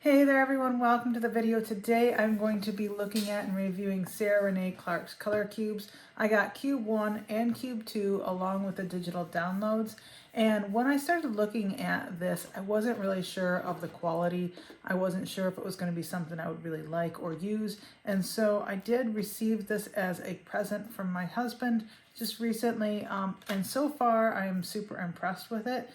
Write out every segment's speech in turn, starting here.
Hey there everyone, welcome to the video. Today I'm going to be looking at and reviewing Sarah Renee Clark's color cubes. I got cube 1 and cube 2 along with the digital downloads, and when I started looking at this I wasn't really sure of the quality. I wasn't sure if it was going to be something I would really like or use, and so I did receive this as a present from my husband just recently, and so far I am super impressed with it.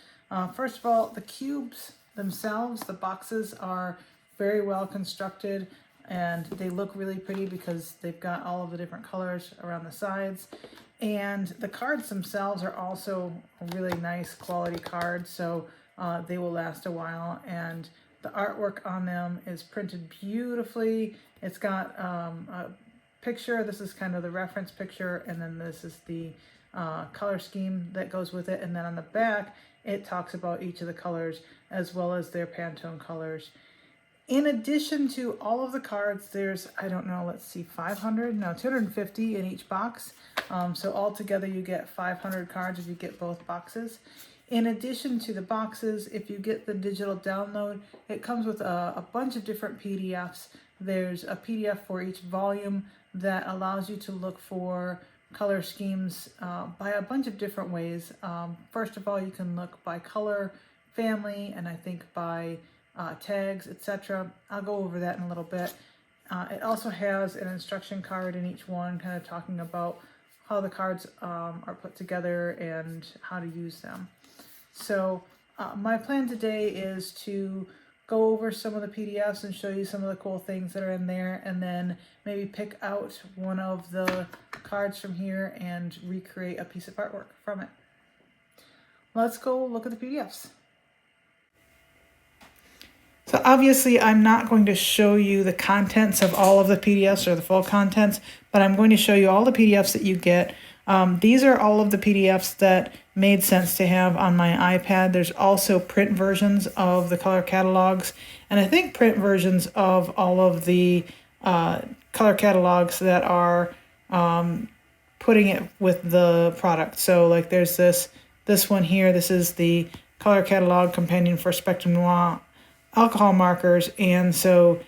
First of all, the cubes themselves, the boxes are very well constructed and they look really pretty because they've got all of the different colors around the sides. And the cards themselves are also really nice quality cards, so they will last a while. And the artwork on them is printed beautifully. It's got a picture. This is kind of the reference picture, and then this is the color scheme that goes with it. And then on the back, it talks about each of the colors as well as their Pantone colors. In addition to all of the cards, there's, I don't know, let's see, 250 in each box. So altogether you get 500 cards if you get both boxes. In addition to the boxes, if you get the digital download, it comes with a bunch of different PDFs. There's a PDF for each volume that allows you to look for color schemes by a bunch of different ways. First of all, you can look by color, family, and I think by tags, etc. I'll go over that in a little bit. It also has an instruction card in each one, kind of talking about how the cards are put together and how to use them. So my plan today is to go over some of the PDFs and show you some of the cool things that are in there, and then maybe pick out one of the cards from here and recreate a piece of artwork from it. Let's go look at the PDFs. So obviously I'm not going to show you the contents of all of the PDFs or the full contents, but I'm going to show you all the PDFs that you get. These are all of the PDFs that made sense to have on my iPad. There's also print versions of the color catalogs, and I think print versions of all of the color catalogs that are putting it with the product. So like there's this one here. This is the color catalog companion for Spectrum Noir alcohol markers, and so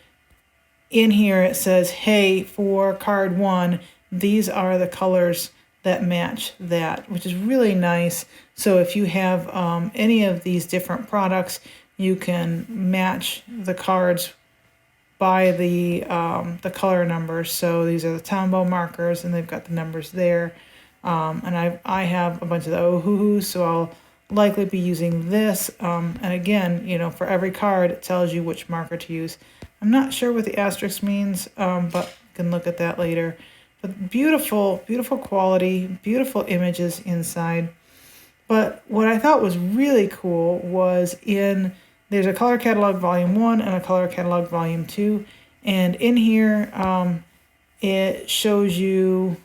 in here it says, hey, for card 1, these are the colors that match that, which is really nice. So if you have any of these different products, you can match the cards by the color numbers. So these are the Tombow markers, and they've got the numbers there. And I have a bunch of the Ohuhus, so I'll likely be using this. And again, you know, for every card, it tells you which marker to use. I'm not sure what the asterisk means, but you can look at that later. But beautiful, beautiful quality, beautiful images inside. But what I thought was really cool was there's a color catalog volume 1 and a color catalog volume 2. And in here, it shows you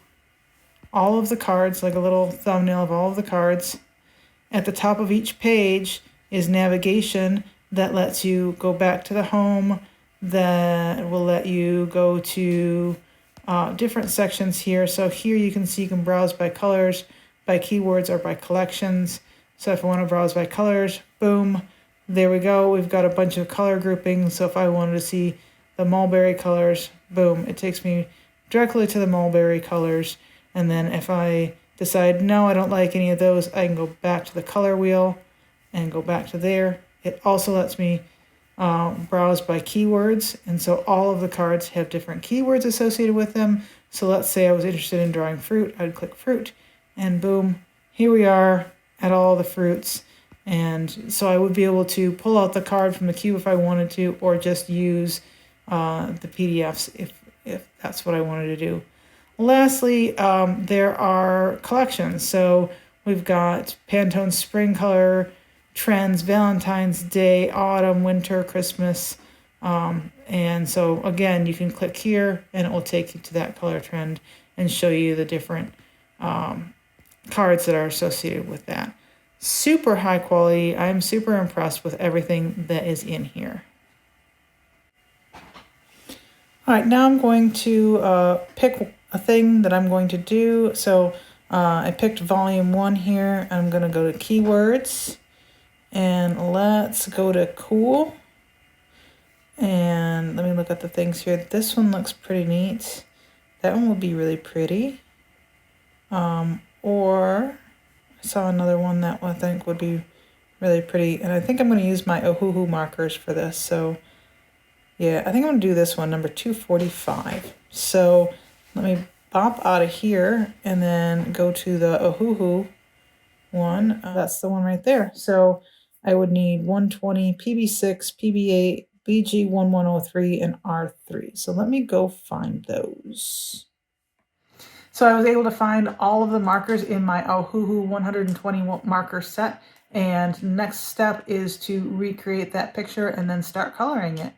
all of the cards, like a little thumbnail of all of the cards. At the top of each page is navigation that lets you go back to the home, that will let you go to different sections here. So here you can browse by colors, by keywords, or by collections. So if I want to browse by colors, boom, there we go. We've got a bunch of color groupings. So if I wanted to see the mulberry colors, boom, it takes me directly to the mulberry colors. And then if I decide, no, I don't like any of those, I can go back to the color wheel and go back to there. It also lets me browse by keywords, and so all of the cards have different keywords associated with them. So let's say I was interested in drawing fruit, I'd click fruit, and boom, here we are at all the fruits. And so I would be able to pull out the card from the cube if I wanted to, or just use the PDFs if that's what I wanted to do. Lastly, there are collections. So we've got Pantone Spring Color Trends, Valentine's Day, Autumn, Winter, Christmas. And so again, you can click here and it will take you to that color trend and show you the different cards that are associated with that. Super high quality. I'm super impressed with everything that is in here. All right, now I'm going to pick a thing that I'm going to do. So I picked volume 1 here. I'm going to go to keywords, and let's go to cool. And look at the things here. This one looks pretty neat. That one would be really pretty. Or I saw another one that I think would be really pretty. And I think I'm going to use my Ohuhu markers for this. So yeah, I think I'm going to do this one, number 245. So let me pop out of here and then go to the Ohuhu one. That's the one right there. So I would need 120, PB6, PB8, BG1103, and R3. So let me go find those. So I was able to find all of the markers in my Ohuhu 120 marker set. And next step is to recreate that picture and then start coloring it.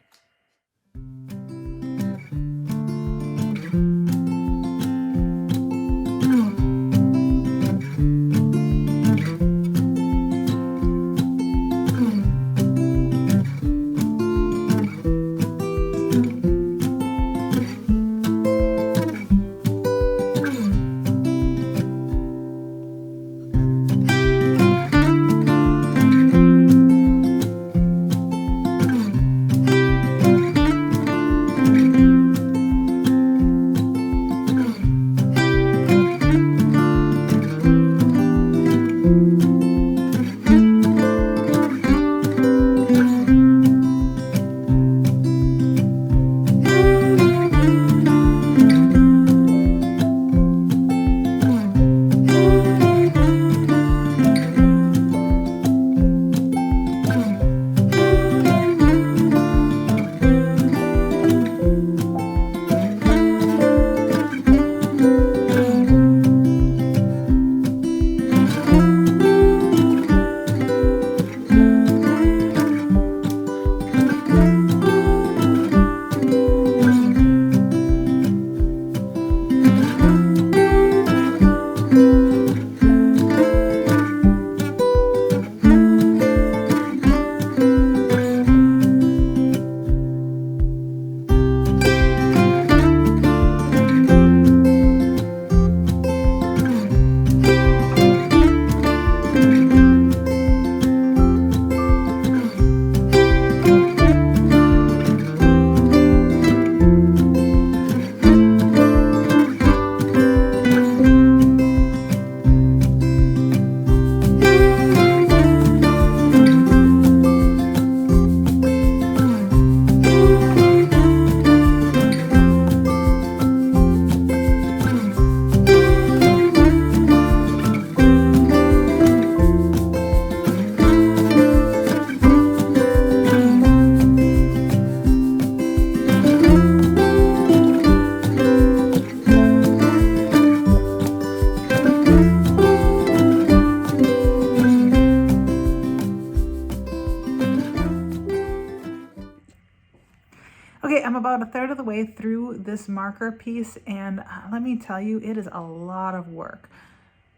Okay, I'm about a third of the way through this marker piece, and let me tell you, it is a lot of work.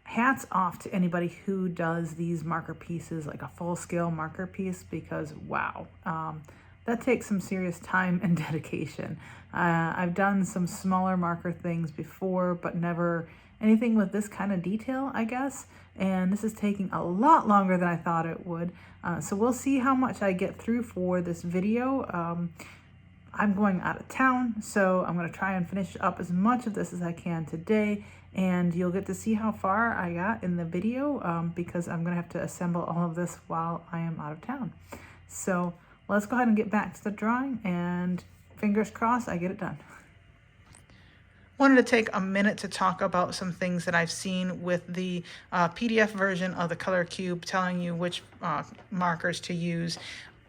Hats off to anybody who does these marker pieces, like a full-scale marker piece, because wow, that takes some serious time and dedication. I've done some smaller marker things before, but never anything with this kind of detail, I guess. And this is taking a lot longer than I thought it would. So we'll see how much I get through for this video. I'm going out of town, so I'm going to try and finish up as much of this as I can today, and you'll get to see how far I got in the video because I'm going to have to assemble all of this while I am out of town. So let's go ahead and get back to the drawing, and fingers crossed I get it done. Wanted to take a minute to talk about some things that I've seen with the PDF version of the Color Cube, telling you which markers to use.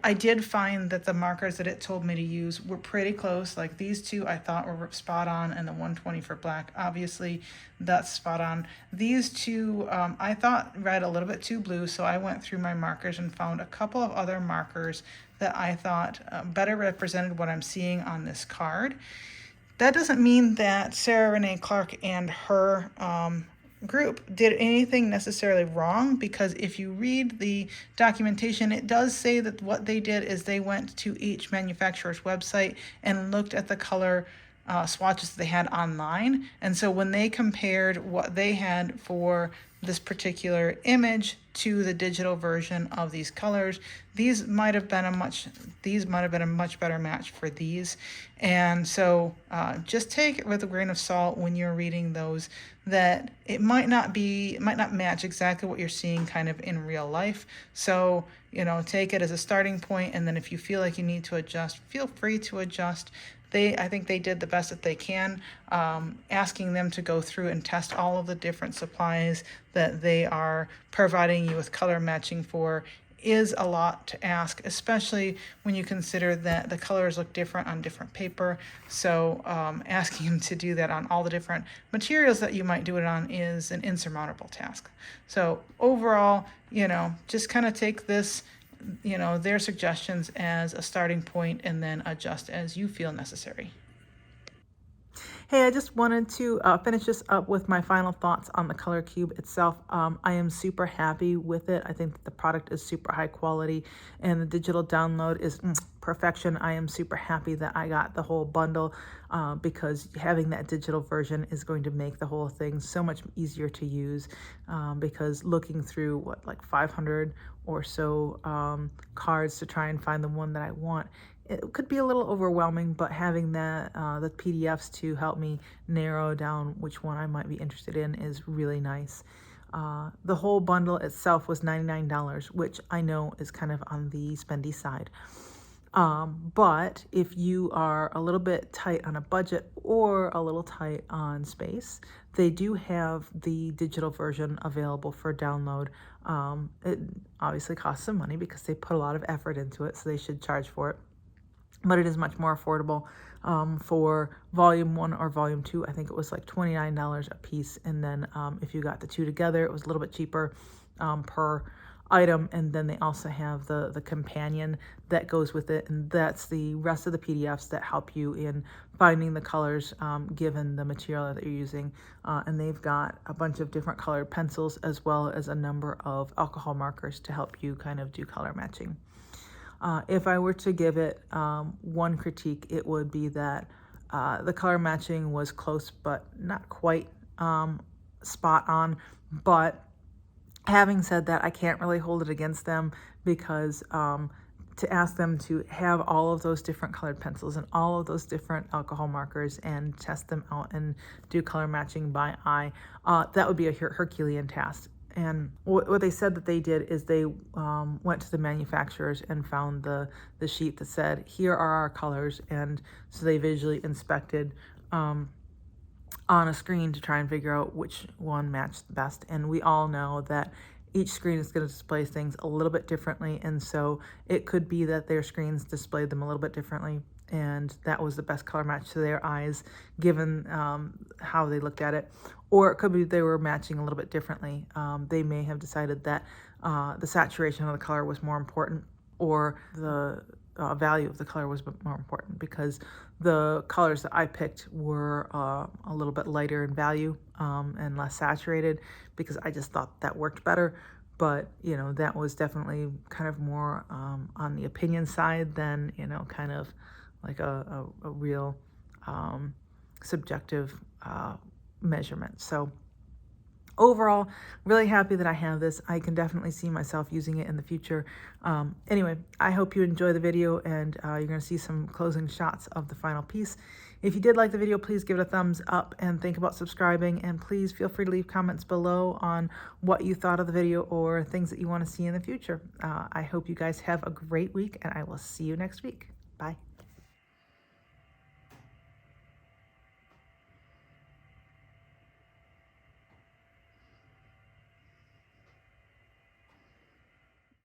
I did find that the markers that it told me to use were pretty close. Like these two I thought were spot on, and the 120 for black, obviously that's spot on. These two I thought read a little bit too blue, so I went through my markers and found a couple of other markers that I thought better represented what I'm seeing on this card. That doesn't mean that Sarah Renee Clark and her group did anything necessarily wrong, because if you read the documentation, it does say that what they did is they went to each manufacturer's website and looked at the color swatches they had online. And so when they compared what they had for this particular image to the digital version of these colors. These might have been a much better match for these. And so just take it with a grain of salt when you're reading those, that it might not match exactly what you're seeing kind of in real life. So, you know, take it as a starting point, and then if you feel like you need to adjust, feel free to adjust. I think they did the best that they can, asking them to go through and test all of the different supplies that they are providing you with color matching for is a lot to ask, especially when you consider that the colors look different on different paper. So asking them to do that on all the different materials that you might do it on is an insurmountable task. So overall, you know, just kind of take this, you know, their suggestions as a starting point and then adjust as you feel necessary. Hey, I just wanted to finish this up with my final thoughts on the color cube itself. I am super happy with it. I think that the product is super high quality and the digital download is perfection. I am super happy that I got the whole bundle because having that digital version is going to make the whole thing so much easier to use, because looking through like 500 or so cards to try and find the one that I want, it could be a little overwhelming, but having that the PDFs to help me narrow down which one I might be interested in is really nice. The whole bundle itself was $99, which I know is kind of on the spendy side. But if you are a little bit tight on a budget or a little tight on space, they do have the digital version available for download. It obviously costs some money because they put a lot of effort into it, so they should charge for it. But it is much more affordable. For volume 1 or volume 2, I think it was like $29 a piece. And then if you got the two together, it was a little bit cheaper per item. And then they also have the companion that goes with it. And that's the rest of the PDFs that help you in finding the colors given the material that you're using. And they've got a bunch of different colored pencils as well as a number of alcohol markers to help you kind of do color matching. If I were to give it one critique, it would be that the color matching was close but not quite spot on. But having said that, I can't really hold it against them because to ask them to have all of those different colored pencils and all of those different alcohol markers and test them out and do color matching by eye, that would be a Herculean task. And what they said that they did is they went to the manufacturers and found the sheet that said, here are our colors. And so they visually inspected on a screen to try and figure out which one matched the best. And we all know that each screen is going to display things a little bit differently. And so it could be that their screens displayed them a little bit differently. And that was the best color match to their eyes, given how they looked at it. Or it could be they were matching a little bit differently. They may have decided that the saturation of the color was more important, or the value of the color was more important, because the colors that I picked were a little bit lighter in value and less saturated, because I just thought that worked better. But, you know, that was definitely kind of more on the opinion side than, you know, kind of like a real subjective measurement. So overall, really happy that I have this. I can definitely see myself using it in the future. Anyway, I hope you enjoy the video, and you're going to see some closing shots of the final piece. If you did like the video, please give it a thumbs up and think about subscribing, and please feel free to leave comments below on what you thought of the video or things that you want to see in the future. I hope you guys have a great week, and I will see you next week. Bye.